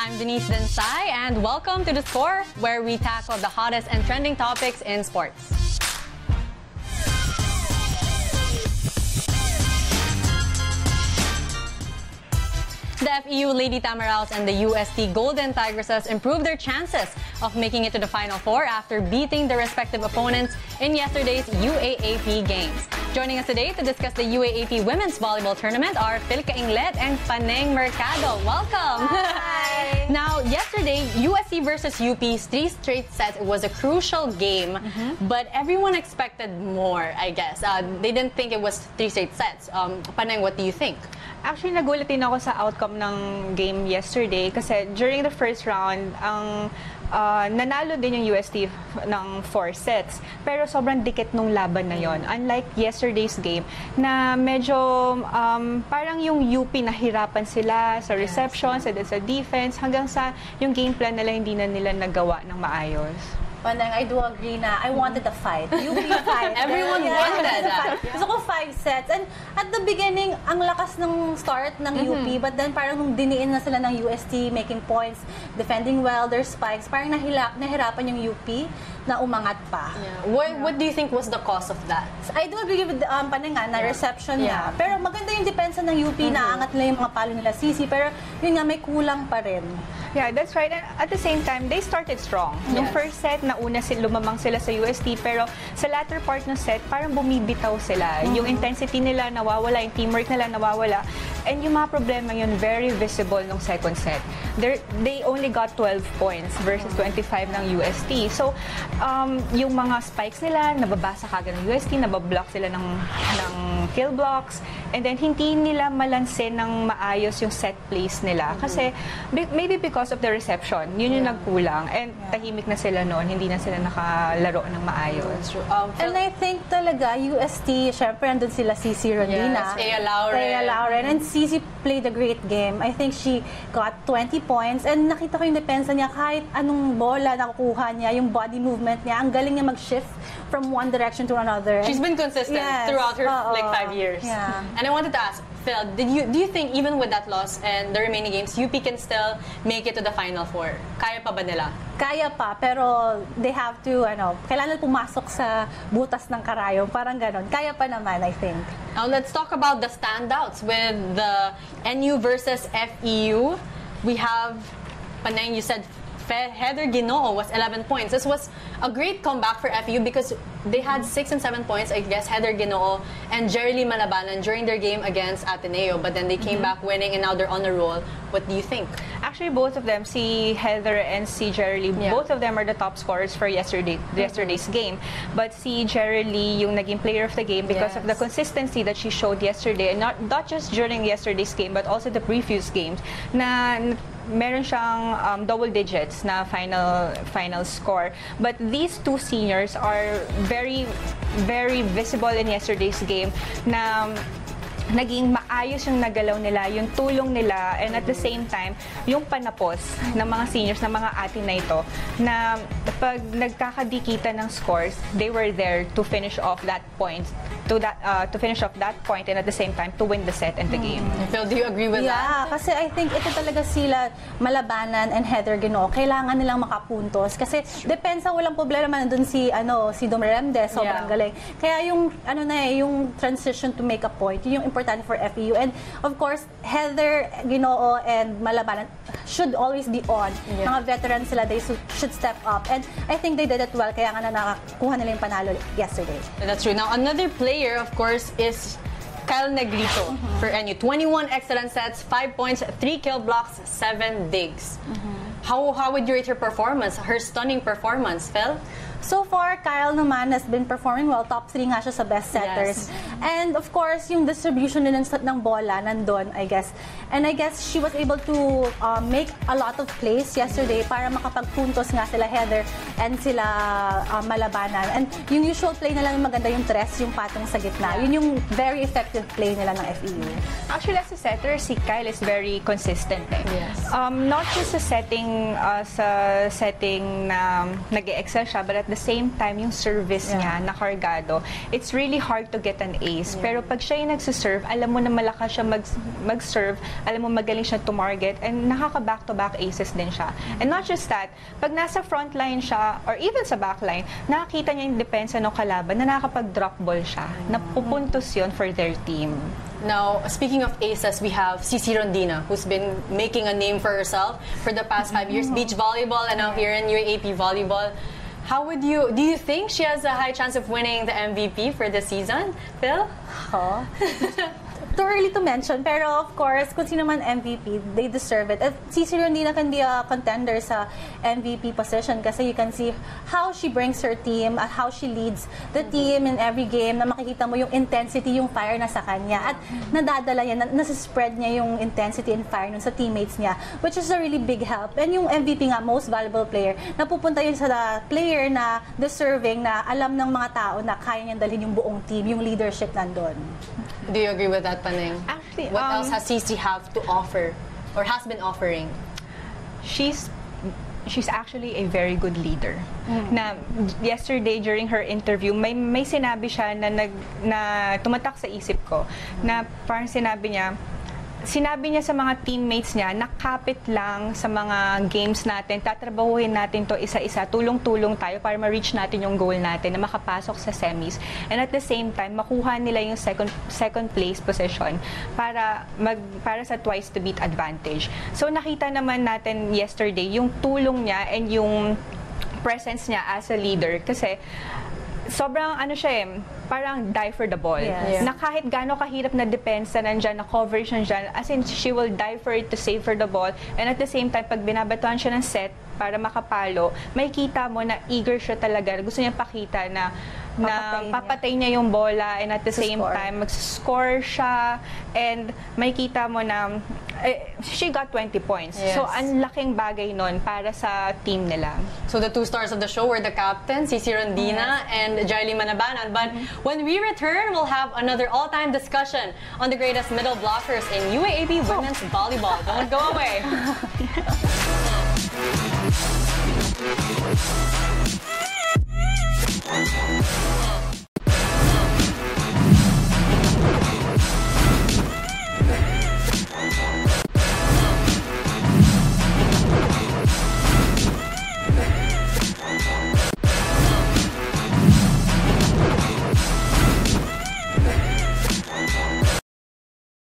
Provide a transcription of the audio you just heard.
I'm Denise Densai, and welcome to The Score, where we tackle the hottest and trending topics in sports. The FEU Lady Tamaraos and the UST Golden Tigresses improved their chances of making it to the Final Four after beating their respective opponents in yesterday's UAAP games. Joining us today to discuss the UAAP Women's Volleyball Tournament are Phil Cainglet and Paneng Mercado. Welcome! Hi! Now, yesterday, UST versus UP's 3 straight sets, it was a crucial game, but everyone expected more, I guess. They didn't think it was 3 straight sets. Paneng, what do you think? Actually, nagulat din ako sa outcome ng game yesterday kasi during the first round, nanalo din yung UST ng 4 sets. Pero sobrang dikit nung laban na yon. Unlike yesterday's game, na medyo parang yung UP nahirapan sila sa reception, sa defense, hanggang sa yung game plan nila hindi na nila nagawa ng maayos. Paneng, I do agree na I wanted a fight. UP fight. Everyone wanted that. Gusto ko 5 sets. And at the beginning, ang lakas ng start ng UP, but then parang nung diniin na sila ng UST, making points, defending well, their spikes, parang nahirapan yung UP na umangat pa. Yeah. What do you think was the cause of that? I do agree with Paneng na reception niya. Pero maganda yung depensa ng UP, naangat nila yung mga palo nila Sisi, pero yun nga, may kulang pa rin. Yeah, that's right. And at the same time, they started strong. Nung first set, nauna lumamang sila sa UST, pero sa latter part ng set, parang bumibitaw sila. Yung intensity nila nawawala, yung teamwork nila nawawala. And yung mga problema yun, very visible nung second set. They only got 12 points versus 25 ng UST. So, yung mga spikes nila, nababasa kagad ng UST, nabablock sila ng kill blocks, and then hindi nila malansin ng maayos yung set plays nila. Kasi, maybe because of the reception, yun yung nagkulang. And tahimik na sila noon, hindi na sila nakalaro ng maayos. And I think talaga, UST, syempre andun sila Sisi Rodina. Yes, Thea Lauren. And Sisi played a great game. I think she got 20 points. And nakita ko yung depensa niya, kahit anong bola nakukuha niya, yung body movement niya, ang galing niya mag-shift from one direction to another. She's been consistent throughout her like 5 years. Yeah. And I wanted to ask, Phil, do you think even with that loss and the remaining games, UP can still make it to the Final Four? Kaya pa ba nila? Kaya pa, pero they have to, kailangan pumasok sa butas ng karayong. Parang ganon. Kaya pa naman, I think. Now, let's talk about the standouts with the NU versus FEU. We have, Paneng, you said Heather Ginoo was 11 points. This was a great comeback for FEU because they had 6 and 7 points, I guess, Heather Ginoo and Jerry Malabanan during their game against Ateneo. But then they came back winning and now they're on a roll. What do you think? Actually, both of them, si Heather and si Jerry Lee, both of them are the top scorers for yesterday's game. But si Jerry Lee, yung naging player of the game because of the consistency that she showed yesterday, and not just during yesterday's game, but also the previous games, na meron siyang double digits na final score. But these two seniors are very, very visible in yesterday's game na naging maayos yung nagalaw nila, yung tulong nila, and at the same time, yung panapos ng mga seniors, ng mga atin na ito, na pag nagkakadikita ng scores, they were there to finish off that point, to finish off that point, and at the same time, to win the set and the game. Phil, do you agree with that? Yeah, kasi I think ito talaga sila, Malabanan and Heather Ginoo, kailangan nilang makapuntos. Kasi depensa, walang problema, nandun si Dom Remdes, sobrang galing. Kaya yung, yung transition to make a point, yun yung importante for FEU. And of course, Heather Ginoo and Malabanan should always be on. Mga veterans sila, they should step up. And I think they did it well, kaya nga nakakuha nila yung panalo yesterday. That's true. Now, another player, of course, is Kyle Negrito for NU. 21 excellent sets, 5 points, 3 kill blocks, 7 digs. How would you rate her performance, her stunning performance, Phil? So far, Kyle naman has been performing well. Top 3 nga siya sa best setters. And of course, yung distribution din ng bola nandun, I guess. And I guess she was able to make a lot of plays yesterday para makapagpuntos nga sila Heather and sila Malabanan. And yung usual play nila maganda yung tres, yung patong sa gitna. Yun yung very effective play nila ng FEU. Actually, as a setter, si Kyle is very consistent. Not just sa setting na nag-excel siya, but at the same time, yung service niya na kargado, it's really hard to get an ace. Pero pag siya yung nagsiserve, alam mo na malakas siya mag-serve, alam mo magaling siya tumarget, and nakaka-back-to-back aces din siya. And not just that, pag nasa front line siya, or even sa back line, nakakita niya yung depensa ng kalaban na nakakapag-drop ball siya. Napupuntos yun for their team. Now, speaking of aces, we have Cici Rondina, who's been making a name for herself for the past 5 years, beach volleyball, and now here in UAAP volleyball. Do you think she has a high chance of winning the MVP for this season, Phil? Huh? Too early to mention, pero of course, kung sino man MVP, they deserve it. At Cici Rondina can be a contender sa MVP position kasi you can see how she brings her team at how she leads the team in every game, na makikita mo yung intensity, yung fire na sa kanya. At nadadala niya, nasa-spread niya yung intensity and fire nun sa teammates niya, which is a really big help. And yung MVP nga, most valuable player, napupunta yun sa player na deserving, na alam ng mga tao na kaya niyang dalhin yung buong team, yung leadership nandun. Do you agree with that, Paneng? Actually, what else has Cici have to offer or has been offering? She's actually a very good leader. Na yesterday during her interview, may sinabi siya na tumatak sa isip ko, na parang sinabi niya sa mga teammates niya, nakapit lang sa mga games natin, tatrabahuhin natin to isa-isa, tulong-tulong tayo para ma-reach natin yung goal natin na makapasok sa semis. And at the same time, makuha nila yung second place position para sa twice to beat advantage. So nakita naman natin yesterday yung tulong niya and yung presence niya as a leader, kasi sobrang parang die for the ball. Yes. Na kahit gaano kahirap na depensa nandyan, na coverage nandyan, as in, she will die for it to save for the ball. And at the same time, pag binabatuan siya ng set para makapalo, may kita mo na eager siya talaga. Gusto niya pakita na papatay niya yung bola, and at the same time, mag-score siya, and may kita mo na she got 20 points. Yes. So, ang laking bagay nun para sa team nila. So the two stars of the show were the captain, Cici Rondina and Jailyn Manabanan. But when we return, we'll have another all-time discussion on the greatest middle blockers in UAAP women's volleyball. Don't go away.